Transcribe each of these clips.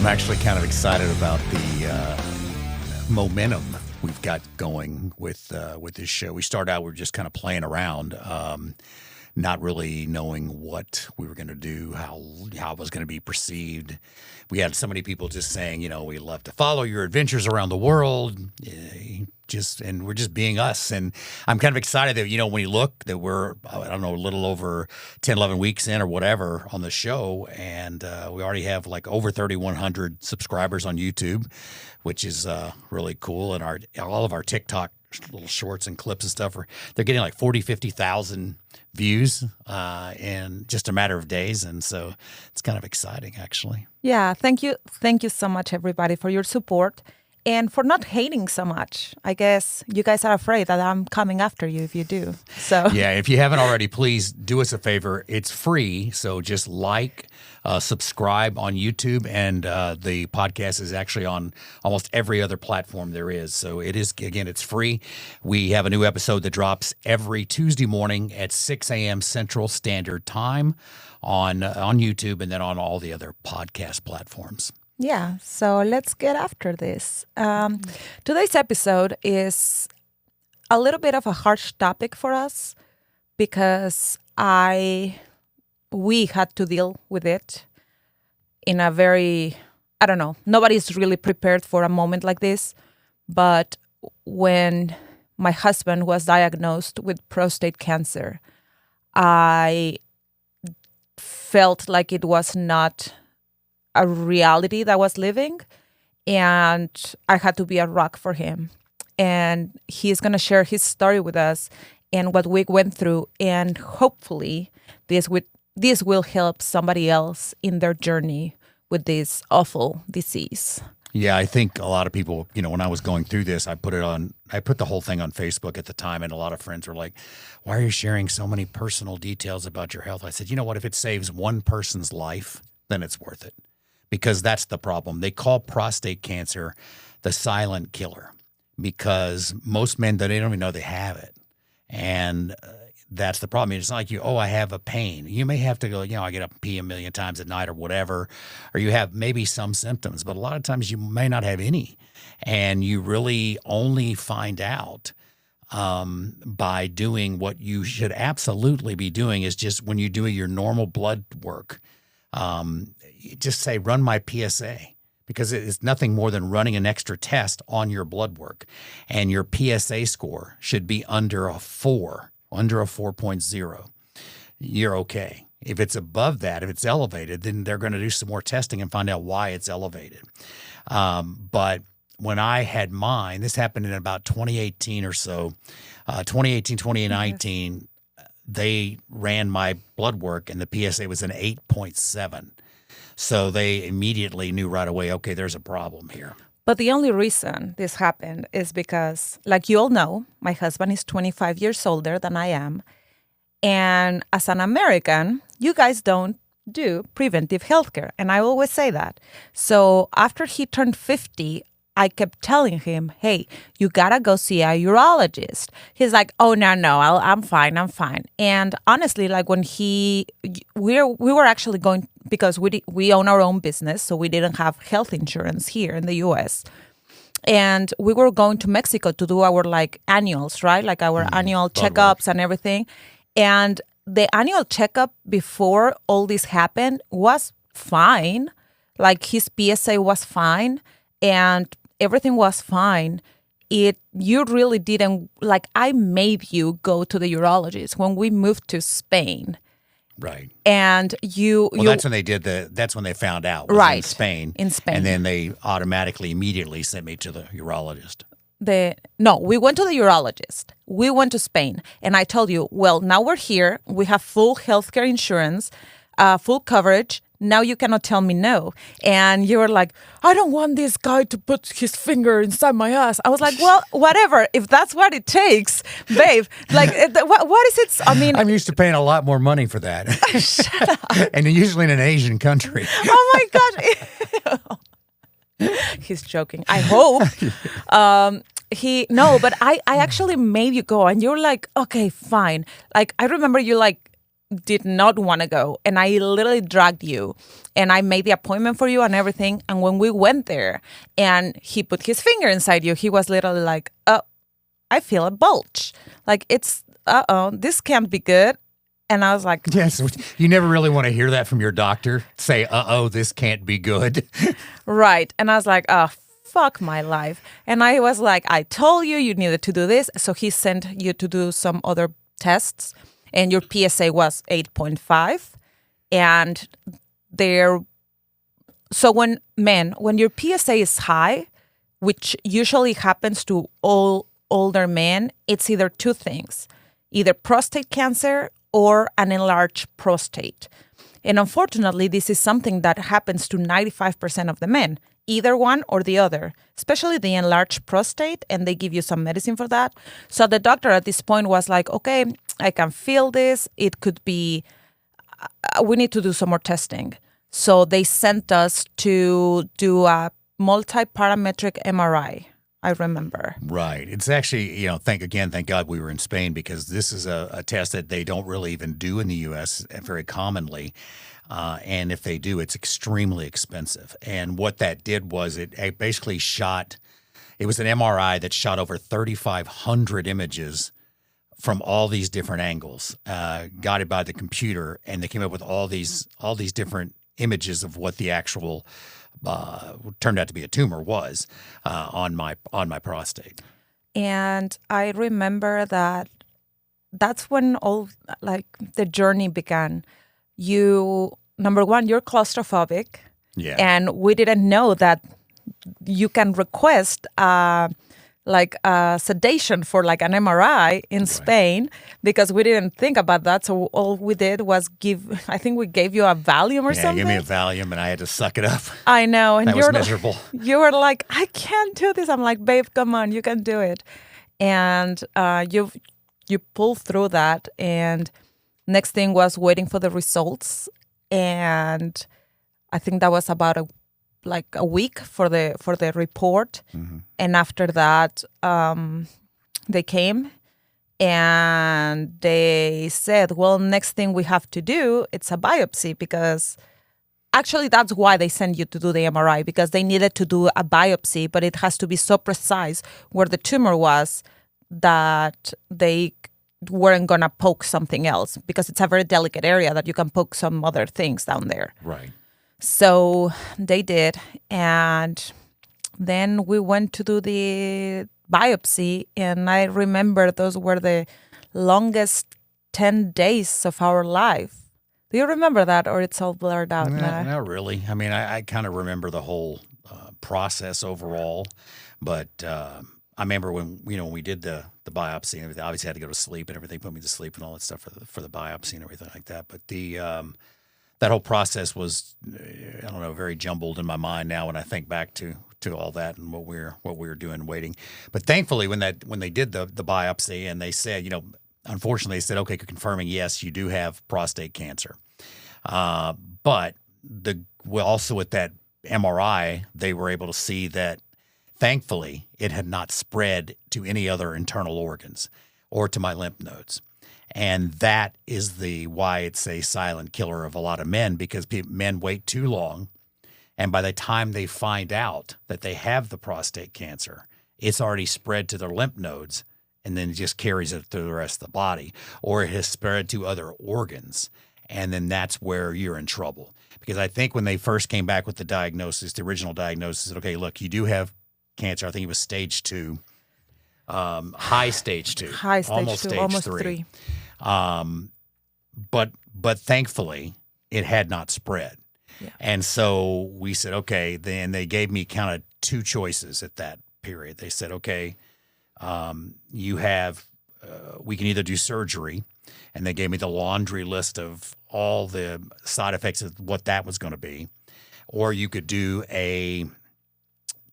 I'm actually kind of excited about the momentum we've got going with this show. We started out, we were just kind of playing around, not really knowing what we were going to do, how it was going to be perceived. We had so many people just saying, we love to follow your adventures around the world, and we're just being us. And I'm kind of excited that, when you look that we're, I don't know, a little over 10, 11 weeks in or whatever on the show. And we already have like over 3,100 subscribers on YouTube, which is really cool. And all of our TikTok little shorts and clips and stuff they're getting like 40, 50,000 views in just a matter of days. And so it's kind of exciting, actually. Yeah. Thank you so much, everybody, for your support and for not hating so much. I guess you guys are afraid that I'm coming after you if you do. So yeah, if you haven't already, please do us a favor. It's free. So just subscribe on YouTube, and the podcast is actually on almost every other platform there is. So it is, again, it's free. We have a new episode that drops every Tuesday morning at 6 a.m. Central Standard Time on YouTube, and then on all the other podcast platforms. Yeah, so let's get after this. Today's episode is a little bit of a harsh topic for us because we had to deal with it in a very, I don't know, nobody's really prepared for a moment like this. But when my husband was diagnosed with prostate cancer, I felt like it was not a reality that I was living, and I had to be a rock for him. And he's going to share his story with us and what we went through, and hopefully this will help somebody else in their journey with this awful disease. Yeah, I think a lot of people, when I was going through this, I put the whole thing on Facebook at the time, and a lot of friends were like, "Why are you sharing so many personal details about your health?" I said, "You know what? If it saves one person's life, then it's worth it." Because that's the problem. They call prostate cancer the silent killer because most men, they don't even know they have it. And that's the problem. It's not like I have a pain. You may have to go, I get up and pee a million times at night or whatever, or you have maybe some symptoms, but a lot of times you may not have any. And you really only find out by doing what you should absolutely be doing is just when you do your normal blood work, just say, run my PSA, because it's nothing more than running an extra test on your blood work. And your PSA score should be under a 4.0. You're okay. If it's above that, if it's elevated, then they're going to do some more testing and find out why it's elevated. But when I had mine, this happened in about 2018 or so, 2019, yes. They ran my blood work and the PSA was an 8.7. So they immediately knew right away, okay, there's a problem here. But the only reason this happened is because, like you all know, my husband is 25 years older than I am. And as an American, you guys don't do preventive healthcare. And I always say that. So after he turned 50, I kept telling him, hey, you gotta go see a urologist. He's like, oh, no, I'm fine. And honestly, like when we were actually going, because we own our own business, so we didn't have health insurance here in the U.S. And we were going to Mexico to do our like annuals, right? Like our annual checkups and everything. And the annual checkup before all this happened was fine. Like his PSA was fine. And everything was fine. You really didn't, like I made you go to the urologist when we moved to Spain. Right. And that's when they that's when they found out. Right. In Spain. And then they immediately sent me to the urologist. No, we went to the urologist. We went to Spain. And I told you, well, now we're here. We have full healthcare insurance, full coverage. Now you cannot tell me no. And you were like, I don't want this guy to put his finger inside my ass. I was like, well, whatever. If that's what it takes, babe. Like, what is it? I mean, I'm used to paying a lot more money for that. Shut up. And usually in an Asian country. Oh my gosh. He's joking. I hope. But I actually made you go, and you're like, okay, fine. Like, I remember you like did not want to go. And I literally dragged you and I made the appointment for you and everything. And when we went there and he put his finger inside you, he was literally like, oh, I feel a bulge. Like it's, this can't be good. And I was like, yes, you never really want to hear that from your doctor. Say, this can't be good. right. And I was like, oh, fuck my life. And I was like, I told you you needed to do this. So he sent you to do some other tests and your PSA was 8.5. And so when your PSA is high, which usually happens to all older men, it's either two things, either prostate cancer or an enlarged prostate. And unfortunately, this is something that happens to 95% of the men, either one or the other, especially the enlarged prostate, and they give you some medicine for that. So the doctor at this point was like, okay, I can feel this. It could be, we need to do some more testing. So they sent us to do a multi-parametric MRI. I remember. Right. It's actually, thank God we were in Spain, because this is a test that they don't really even do in the U.S. very commonly. And if they do, it's extremely expensive. And what that did was it basically it was an MRI that shot over 3,500 images from all these different angles, guided by the computer. And they came up with all these different images of what the actual turned out to be a tumor was on my prostate. And I remember that's when all the journey began. Number one, you're claustrophobic. Yeah. And we didn't know that you can request sedation for like an MRI in Spain, because we didn't think about that. So all we did was I think we gave you a Valium or something. Yeah, give me a Valium and I had to suck it up. I know. And that was miserable. You were like, I can't do this. I'm like, babe, come on, you can do it. And you pulled through that. And next thing was waiting for the results. And I think that was about a week for the report. Mm-hmm. And after that, they came and they said, well, next thing we have to do, it's a biopsy, because actually that's why they sent you to do the MRI, because they needed to do a biopsy, but it has to be so precise where the tumor was that they weren't going to poke something else, because it's a very delicate area that you can poke some other things down there. Right. So they did, and then we went to do the biopsy, and I remember those were the longest 10 days of our life. Do you remember that, or it's all blurred out now? Not really. I mean, I kind of remember the whole process overall, but I remember when we did the biopsy and everything. Obviously, I had to go to sleep and everything, put me to sleep and all that stuff for the biopsy and everything like that. But that whole process was, I don't know, very jumbled in my mind now when I think back to all that and what we were doing, waiting. But thankfully, when they did the biopsy and they said, unfortunately, they said, okay, confirming, yes, you do have prostate cancer. But also with that MRI, they were able to see that, thankfully, it had not spread to any other internal organs or to my lymph nodes. And that is why it's a silent killer of a lot of men, because men wait too long. And by the time they find out that they have the prostate cancer, it's already spread to their lymph nodes, and then it just carries it through the rest of the body, or it has spread to other organs. And then that's where you're in trouble. Because I think when they first came back with the original diagnosis, okay, look, you do have cancer. I think it was stage 2, high stage 2, almost stage 3. But thankfully, it had not spread. Yeah. And so we said, okay, then they gave me kind of two choices at that period. They said, okay, we can either do surgery, and they gave me the laundry list of all the side effects of what that was going to be, or you could do a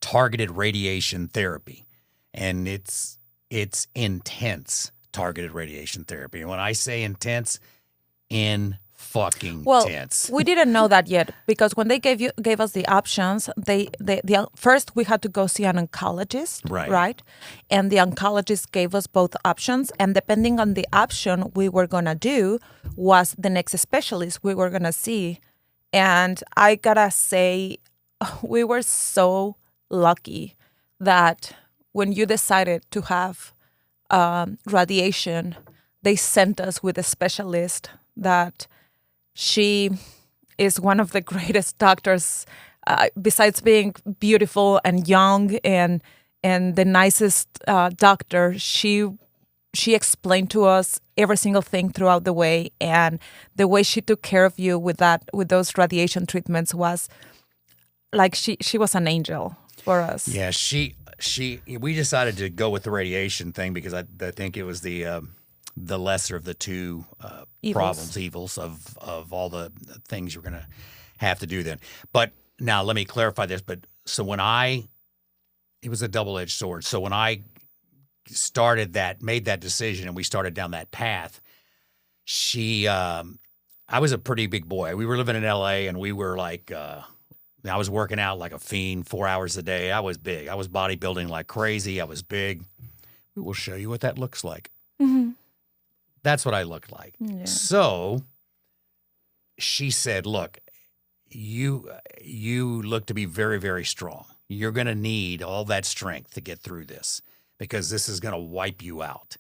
targeted radiation therapy. And it's intense targeted radiation therapy. And when I say intense fucking Well, tense. we didn't know that yet because when they gave us the options, first we had to go see an oncologist, Right. And the oncologist gave us both options, and depending on the option we were gonna do was the next specialist we were gonna see. And I gotta say, we were so lucky that when you decided to have radiation, they sent us with a specialist that she is one of the greatest doctors. Besides being beautiful and young and the nicest doctor, she explained to us every single thing throughout the way, and the way she took care of you with those radiation treatments was like she was an angel for us. Yeah, we decided to go with the radiation thing because I think it was the lesser of the two evils of all the things you're going to have to do then. But now let me clarify this. But so it was a double-edged sword. So when I made that decision and we started down that path, I was a pretty big boy. We were living in LA and we were like, I was working out like a fiend 4 hours a day. I was big. I was bodybuilding like crazy. I was big. We will show you what that looks like. Mm-hmm. That's what I looked like. Yeah. So she said, look, you look to be very, very strong. You're going to need all that strength to get through this because this is going to wipe you out.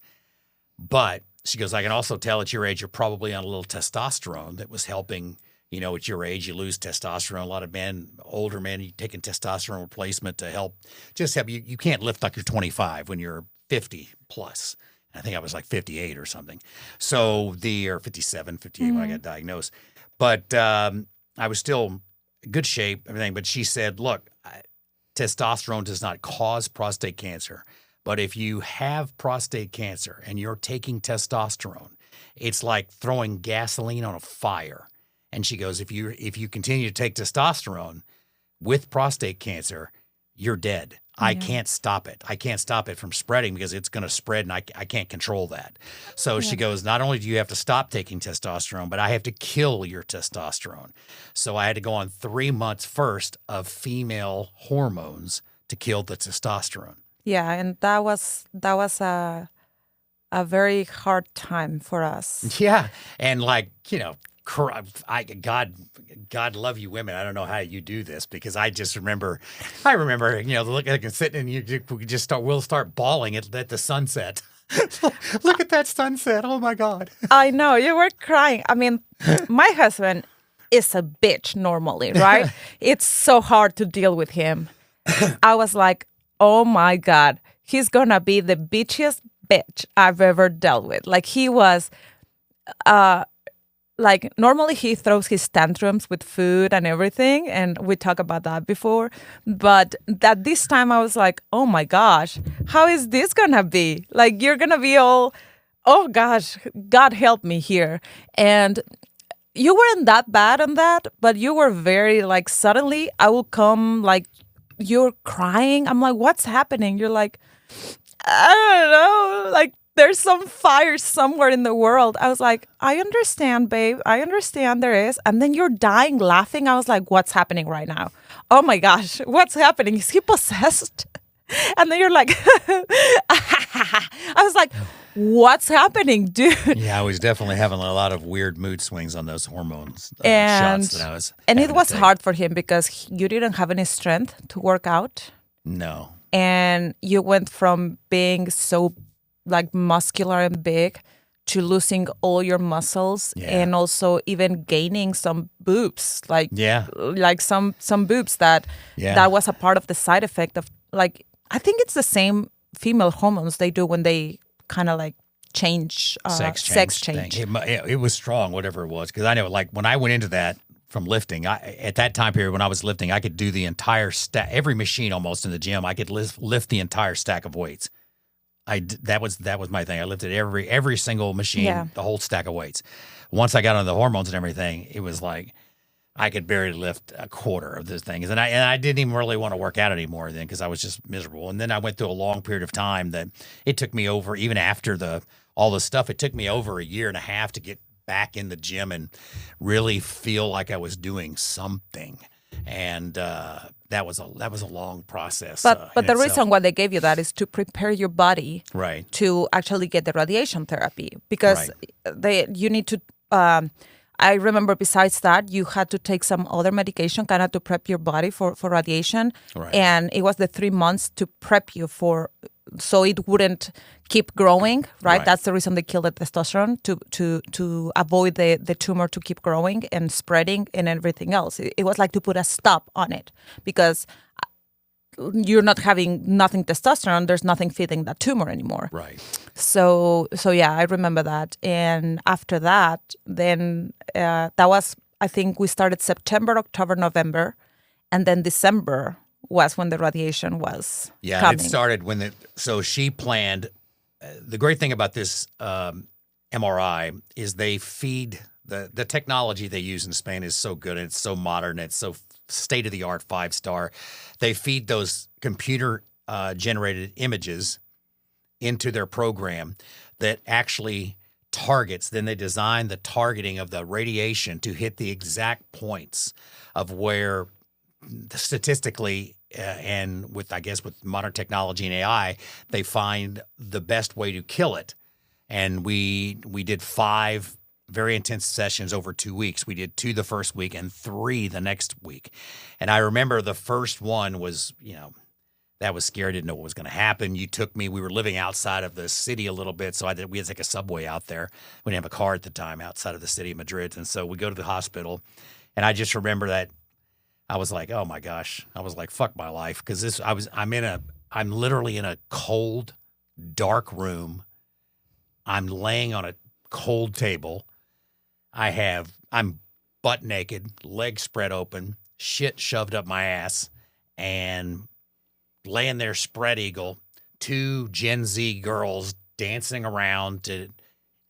But she goes, I can also tell at your age, you're probably on a little testosterone that was helping. At your age, you lose testosterone. A lot of older men, you're taking testosterone replacement to help you. You can't lift like you're 25 when you're 50 plus. I think I was like 58 or something. So or 57, 58 when I got diagnosed. But I was still in good shape, everything. But she said, look, testosterone does not cause prostate cancer. But if you have prostate cancer and you're taking testosterone, it's like throwing gasoline on a fire. And she goes, if you continue to take testosterone with prostate cancer, you're dead. Yeah. I can't stop it. I can't stop it from spreading because it's going to spread and I can't control that. So she goes, not only do you have to stop taking testosterone, but I have to kill your testosterone. So I had to go on 3 months first of female hormones to kill the testosterone. Yeah, and that was a very hard time for us. Yeah, and God love you women. I don't know how you do this because I remember, looking and sitting and we'll start bawling at the sunset. Look at that sunset. Oh my God. I know, you were crying. I mean, my husband is a bitch normally, right? It's so hard to deal with him. I was like, oh my God, he's gonna be the bitchiest bitch I've ever dealt with. Like he was, normally he throws his tantrums with food and everything, and we talked about that before. But that this time I was like, oh my gosh, how is this gonna be? Like you're gonna be all, oh gosh, God help me here. And you weren't that bad on that, but you were very suddenly I will come you're crying. I'm like, what's happening? You're like, I don't know, there's some fire somewhere in the world. I was like, I understand, babe. I understand there is. And then you're dying laughing. I was like, what's happening right now? Oh my gosh, what's happening? Is he possessed? And then you're like, I was like, what's happening, dude? Yeah, I was definitely having a lot of weird mood swings on those hormones shots that I was. And it was hard for him because you didn't have any strength to work out. No. And you went from being so muscular and big to losing all your muscles and also even gaining some boobs, some boobs that was a part of the side effect of I think it's the same female hormones they do when they kind of change sex change. It was strong, whatever it was, because I know when I went into that from lifting, at that time period when I was lifting, I could do the entire stack, every machine almost in the gym. I could lift the entire stack of weights. That was my thing. I lifted every single machine, the whole stack of weights. Once I got on the hormones and everything, it was like I could barely lift a quarter of those things, and I didn't even really want to work out anymore then because I was just miserable. And then I went through a long period of time that it took me over, even after all the stuff, it took me over a year and a half to get back in the gym and really feel like I was doing something. And that was a long process. But the itself. reason why they gave you that is to prepare your body Right. to actually get the radiation therapy, because you need to. I remember besides that, you had to take some other medication kind of to prep your body for radiation. Right. And it was the 3 months to prep you so it wouldn't keep growing, right? That's the reason they killed the testosterone, to avoid the tumor to keep growing and spreading and everything else. It was like to put a stop on it, because you're not having nothing testosterone, there's nothing feeding that tumor anymore. Right. So yeah, I remember that. And after that, then that was, I think we started September, October, November, and then December was when the radiation was coming. It started so she planned. The great thing about this MRI is they feed the technology they use in Spain is so good and it's so modern, it's so state of the art, 5-star. They feed those computer generated images into their program that actually targets. Then they design the targeting of the radiation to hit the exact points of where statistically and with modern technology and AI, they find the best way to kill it. And we did 5 very intense sessions over 2 weeks. We did 2 the first week and 3 the next week. And I remember the first one was, that was scary. I didn't know what was going to happen. You took me. We were living outside of the city a little bit, so we had to take a subway out there. We didn't have a car at the time outside of the city of Madrid, and so we go to the hospital. And I just remember that I was like, oh my gosh, I was like, fuck my life, because I'm literally in a cold, dark room. I'm laying on a cold table. I'm butt naked, legs spread open, shit shoved up my ass, and laying there spread eagle, 2 Gen Z girls dancing around to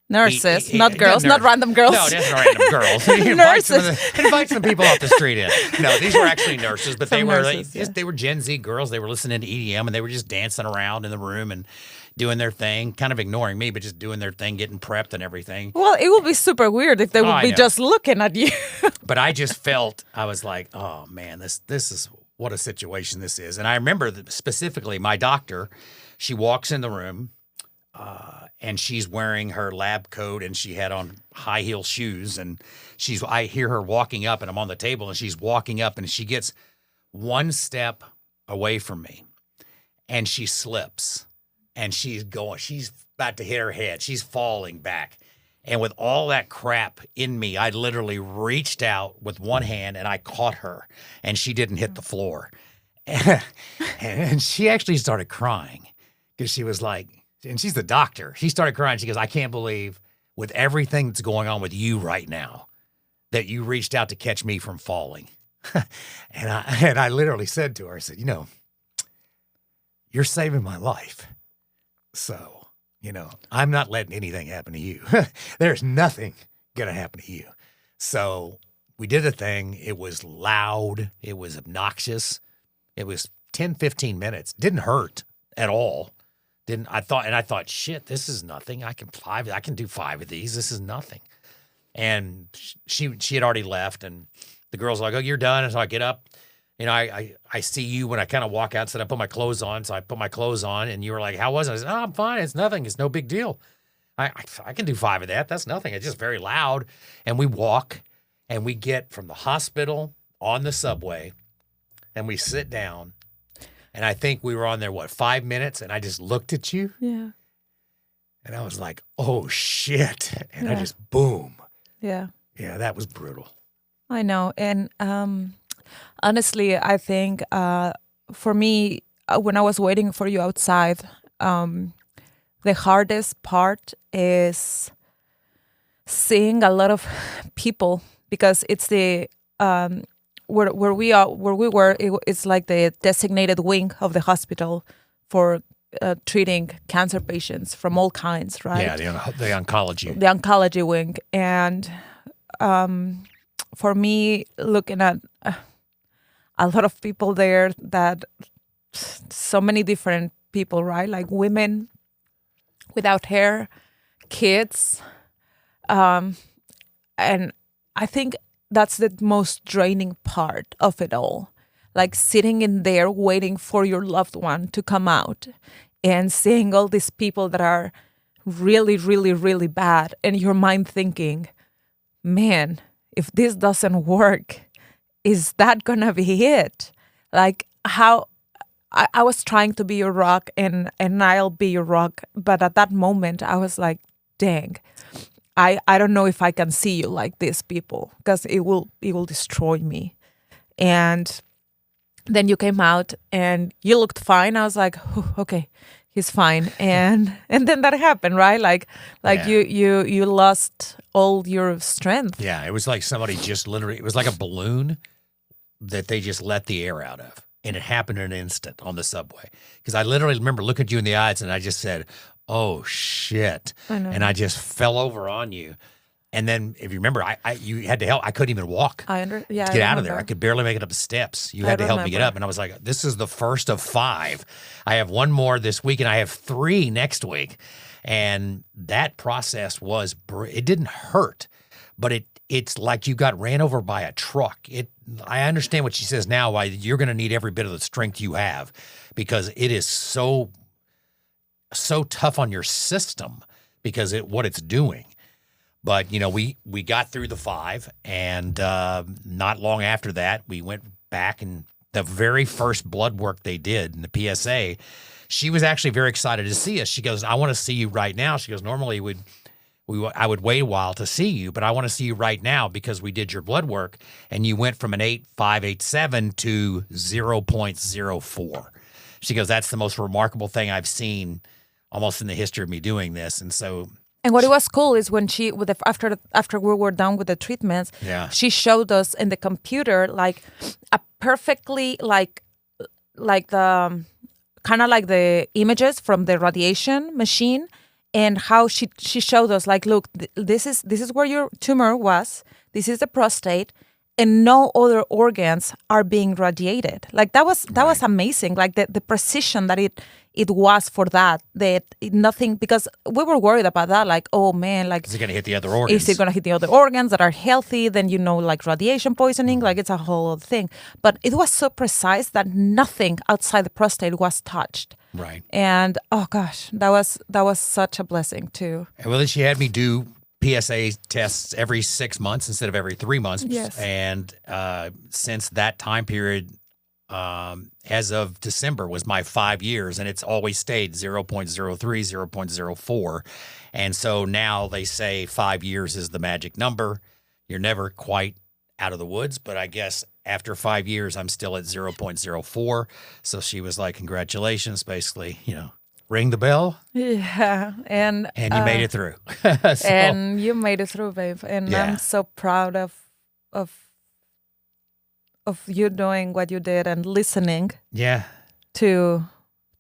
nurses, not girls, not random girls. No, that's not random girls. Invite some people off the street in. No, these were actually nurses, but they were Gen Z girls. They were listening to EDM and they were just dancing around in the room and doing their thing, kind of ignoring me, but just doing their thing, getting prepped and everything. Well, it would be super weird if they would be just looking at you. But I just felt, I was like, oh man, this is what a situation this is. And I remember specifically my doctor, she walks in the room and she's wearing her lab coat and she had on high heel shoes. And I hear her walking up and I'm on the table and she's walking up and she gets 1 step away from me and she slips. And she's about to hit her head. She's falling back. And with all that crap in me, I literally reached out with one hand and I caught her. And she didn't hit the floor. And she actually started crying because she was like, and she's the doctor. She started crying. She goes, I can't believe with everything that's going on with you right now that you reached out to catch me from falling. And I literally said to her, I said, you're saving my life. So, I'm not letting anything happen to you. There's nothing going to happen to you. So we did the thing. It was loud. It was obnoxious. It was 10, 15 minutes. Didn't hurt at all. I thought, shit, this is nothing. I can do 5 of these. This is nothing. And she had already left and the girl's like, oh, you're done. And so I get up. I see you when I kind of walk out, said I put my clothes on. So I put my clothes on and you were like, how was it? I said, oh, I'm fine. It's nothing. It's no big deal. I can do 5 of that. That's nothing. It's just very loud. And we walk and we get from the hospital on the subway and we sit down. And I think we were on there, 5 minutes? And I just looked at you. Yeah. And I was like, oh, shit. And I just, boom. Yeah. Yeah, that was brutal. I know. And honestly, I think for me, when I was waiting for you outside, the hardest part is seeing a lot of people because it's the where we were. It's like the designated wing of the hospital for treating cancer patients from all kinds, right? Yeah, the oncology. The oncology wing, and for me, looking at a lot of people there, that so many different people, right? Like women without hair, kids, and I think that's the most draining part of it all. Like sitting in there waiting for your loved one to come out and seeing all these people that are really, really, really bad, and your mind thinking, man, if this doesn't work, is that gonna be it? Like how I was trying to be your rock, and I'll be your rock, but at that moment I was like, dang, I don't know if I can see you like these people, because it will destroy me. And then you came out and you looked fine. I was like, okay, he's fine. And then that happened, right? Like you lost all your strength. Yeah, it was like somebody just literally, it was like a balloon that they just let the air out of. And it happened in an instant on the subway. Because I literally remember looking at you in the eyes and I just said, oh, shit. I know. And I just fell over on you. And then, if you remember, you had to help. I couldn't even walk to get out of there. I could barely make it up the steps. You had to help me get up. And I was like, this is the first of 5. I have one more this week, and I have 3 next week. And that process was, it didn't hurt, but it's like you got ran over by a truck. I understand what she says now, why you're going to need every bit of the strength you have, because it is so tough on your system because what it's doing. But, we got through the 5, and not long after that, we went back, and the very first blood work they did in the PSA, she was actually very excited to see us. She goes, I want to see you right now. She goes, normally I would wait a while to see you, but I want to see you right now because we did your blood work, and you went from an 8.587 to 0.04. She goes, that's the most remarkable thing I've seen almost in the history of me doing this. And so... And what it was cool is when after we were done with the treatments, she showed us in the computer like a perfectly like the kind of like the images from the radiation machine, and how she showed us like, look, this is where your tumor was. This is the prostate, and no other organs are being radiated. Like that was amazing. Like the precision that it was for that nothing, because we were worried about that. Like, oh man, like is it going to hit the other organs? Is it going to hit the other organs that are healthy? Then like radiation poisoning, like it's a whole other thing. But it was so precise that nothing outside the prostate was touched. Right. And oh gosh, that was such a blessing too. And well, then she had me do PSA tests every 6 months instead of every 3 months. Yes. And since that time period, as of December was my 5 years, and it's always stayed 0.03, 0.04. And so now they say 5 years is the magic number. You're never quite out of the woods, but I guess after 5 years, I'm still at 0.04. So she was like, congratulations, basically, ring the bell. Yeah. And you made it through. And you made it through, babe. And I'm so proud of you doing what you did and listening. Yeah. To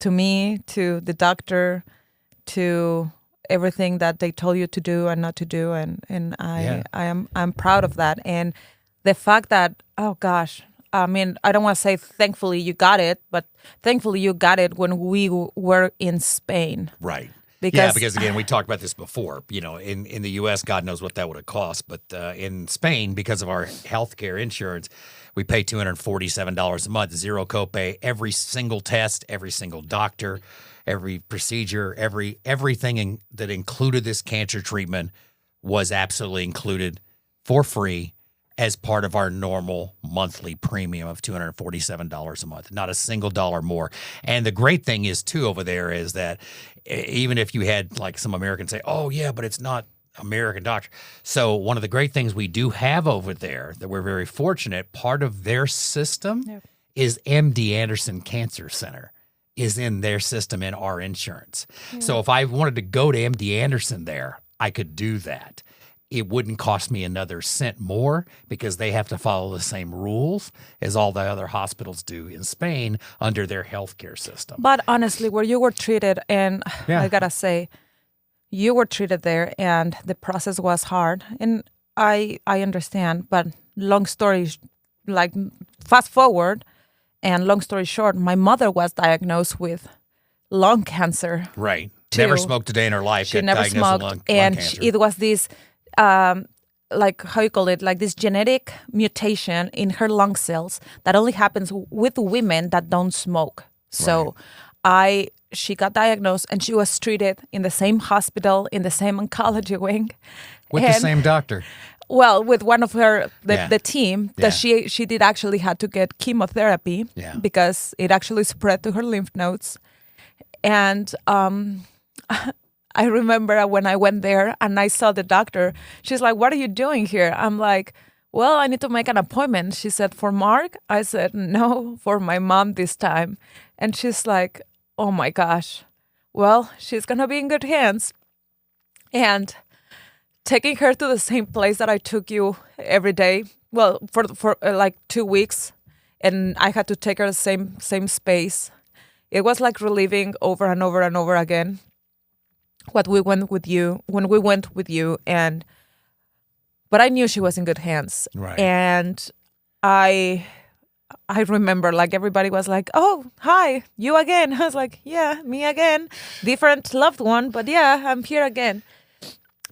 me, to the doctor, to everything that they told you to do and not to do, and I'm proud of that. And the fact that, oh gosh, I mean, I don't want to say thankfully you got it, but thankfully you got it when we were in Spain. Right. Because again, we talked about this before. In the U.S., God knows what that would have cost. But in Spain, because of our healthcare insurance, we pay $247 a month, 0 copay, every single test, every single doctor, every procedure, everything that included this cancer treatment was absolutely included for free as part of our normal monthly premium of $247 a month, not a single dollar more. And the great thing is, too, over there is that even if you had like some Americans say, oh, yeah, but it's not American doctor. So one of the great things we do have over there that we're very fortunate, part of their system is MD Anderson Cancer Center is in their system in our insurance. So if I wanted to go to MD Anderson there, I could do that. It wouldn't cost me another cent more because they have to follow the same rules as all the other hospitals do in Spain under their healthcare system. But honestly, where you were treated, and I gotta say, you were treated there and the process was hard. And I understand, but long story, like fast forward and long story short, my mother was diagnosed with lung cancer. Right. Never smoked a day in her life. She never smoked. And it was this like, how you call it, like this genetic mutation in her lung cells that only happens with women that don't smoke. So she got diagnosed and she was treated in the same hospital, in the same oncology wing. With the same doctor. Well, with one of the team, Yeah. that she did actually had to get chemotherapy because it actually spread to her lymph nodes. And I remember when I went there and I saw the doctor, she's like, "What are you doing here?" I'm like, "Well, I need to make an appointment." She said, "For Mark?" I said, "No, for my mom this time." And she's like, "Oh my gosh, well, she's going to be in good hands." And taking her to the same place that I took you every day, well, for like 2 weeks, and I had to take her to the same space. It was like reliving over and over and over again when we went with you, but I knew she was in good hands. Right. And I remember, like, everybody was like, "Oh, hi, you again." I was like, "Yeah, me again. Different loved one, but yeah, I'm here again."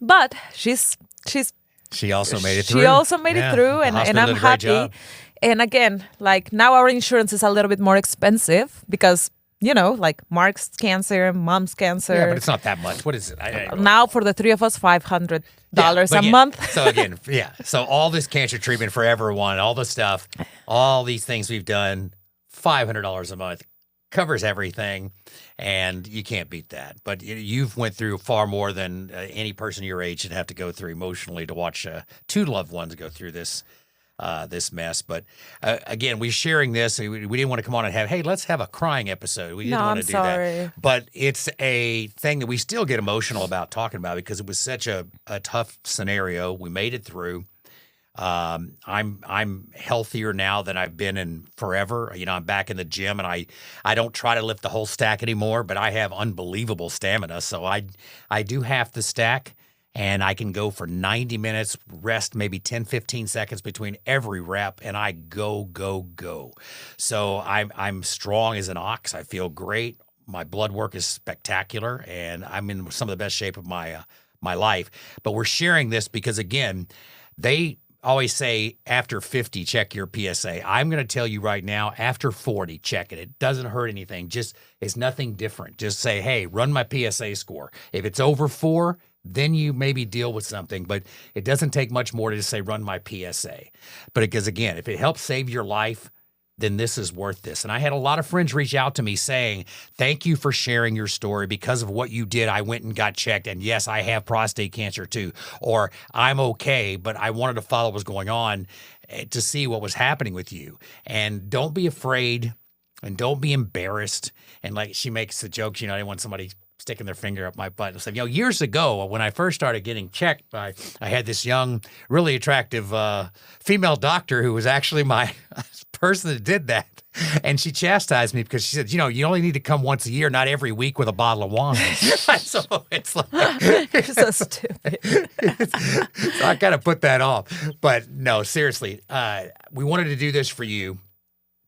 But She also made it through. She also made it through, The and hospital I'm did a great happy. job. And again, like, now our insurance is a little bit more expensive because, like, Mark's cancer, mom's cancer. Yeah, but it's not that much. What is it? I Now for the three of us, $500 but a again, month. So again, so all this cancer treatment for everyone, all the stuff, all these things we've done, $500 a month covers everything, and you can't beat that. But you've went through far more than any person your age should have to go through emotionally to watch two loved ones go through this mess. But again, we're sharing this. We didn't want to come on and hey, let's have a crying episode. We didn't want to do that. But it's a thing that we still get emotional about talking about because it was such a tough scenario. We made it through. I'm healthier now than I've been in forever. I'm back in the gym, and I don't try to lift the whole stack anymore, but I have unbelievable stamina. So I do half the stack. And I can go for 90 minutes, rest maybe 10, 15 seconds between every rep, and I go, go, go. So I'm strong as an ox. I feel great. My blood work is spectacular, and I'm in some of the best shape of my life. But we're sharing this because, again, they always say after 50, check your PSA. I'm going to tell you right now, after 40, check it. It doesn't hurt anything. It's nothing different. Just say, hey, run my PSA score. If it's over 4, then you maybe deal with something, but it doesn't take much more to just say, run my PSA. But because, again, if it helps save your life, then this is worth this. And I had a lot of friends reach out to me saying, thank you for sharing your story. Because of what you did, I went and got checked. And yes, I have prostate cancer too. Or I'm okay, but I wanted to follow what was going on to see what was happening with you. And don't be afraid and don't be embarrassed. And like she makes the jokes, I didn't want somebody sticking their finger up my butt and say, years ago when I first started getting checked, I had this young, really attractive female doctor who was actually my person that did that. And she chastised me because she said, you only need to come once a year, not every week with a bottle of wine. So it's like, you're so stupid. So I got to put that off. But no, seriously, we wanted to do this for you,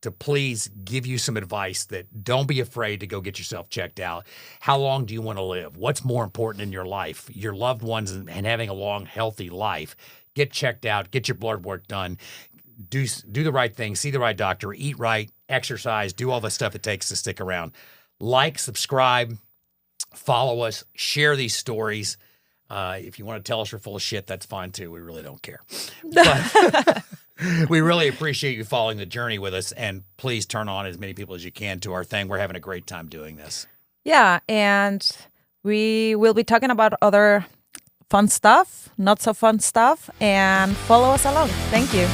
to please give you some advice that don't be afraid to go get yourself checked out. How long do you want to live? What's more important in your life? Your loved ones and having a long, healthy life. Get checked out. Get your blood work done. Do the right thing. See the right doctor. Eat right. Exercise. Do all the stuff it takes to stick around. Like, subscribe, follow us, share these stories. If you want to tell us you're full of shit, that's fine too. We really don't care. But we really appreciate you following the journey with us, and please turn on as many people as you can to our thing. We're having a great time doing this. Yeah, and we will be talking about other fun stuff, not so fun stuff, and follow us along. Thank you.